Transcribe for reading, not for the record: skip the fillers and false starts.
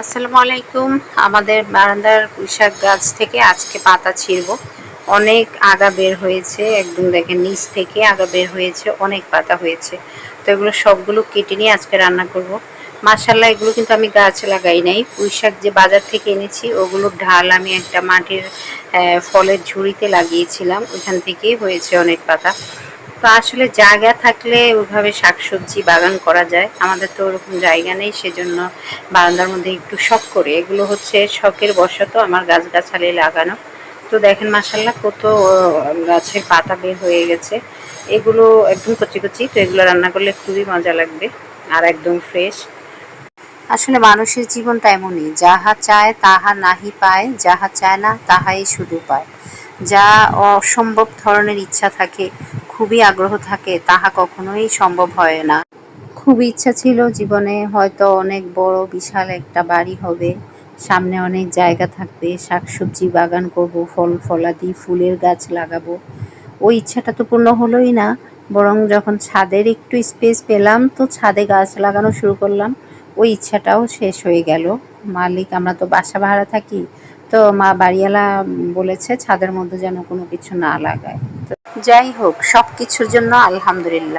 আসসালামু আলাইকুম। আমাদের বারান্দার পুঁইশাক গাছ থেকে আজকে পাতা ছিঁড়ব। অনেক আগা বের হয়েছে, একদম দেখেন নিচ থেকে আগা বের হয়েছে, অনেক পাতা হয়েছে। তো এগুলো সবগুলো কেটে নিয়ে আজকে রান্না করব। মাশাআল্লাহ, এগুলো কিন্তু আমি গাছ লাগাই নাই, পুঁইশাক যে বাজার থেকে এনেছি ওগুলোর ঢাল আমি একটা মাটির ফলের ঝুড়িতে লাগিয়েছিলাম, ওইখান থেকেই হয়েছে অনেক পাতা। তো আসলে জায়গা থাকলে ওইভাবে শাকসবজি বাগান করা যায়, আমাদের তো ওরকম জায়গা নেই, সেজন্য বারান্দার মধ্যে একটু শখ করে, এগুলো হচ্ছে শখের বশত আমার গাছগাছালি লাগানো। তো দেখেন মাশাআল্লাহ কত গাছের পাতা বের হয়ে গেছে, এগুলো একদম কচি কচি। তো এগুলো রান্না করলে খুবই মজা লাগবে আর একদম ফ্রেশ। আসলে মানুষের জীবনটা এমনই, যাহা চায় তাহা নাহি পায়, যাহা চায় না তাহাই শুধু পায়। যা অসম্ভব ধরনের ইচ্ছা থাকে, খুবই আগ্রহ থাকে, তাহা কখনোই সম্ভব হয় না। খুব ইচ্ছা ছিল জীবনে হয়তো অনেক বড় বিশাল একটা বাড়ি হবে, সামনে অনেক জায়গা থাকবে, শাকসবজি বাগান করব, ফল ফলাদি ফুলের গাছ লাগাবো। ওই ইচ্ছাটা তো পূর্ণ হলোই না, বরং যখন ছাদের একটু স্পেস পেলাম তো ছাদে গাছ লাগানো শুরু করলাম, ওই ইচ্ছাটাও শেষ হয়ে গেল। মালিক, আমরা তো বাসা ভাড়া থাকি, তো বাড়িওয়ালা বলেছে ছাদের মধ্যে যেন কোনো কিছু না লাগায়। তো যাই হোক, সব কিছুর জন্য আলহামদুলিল্লাহ।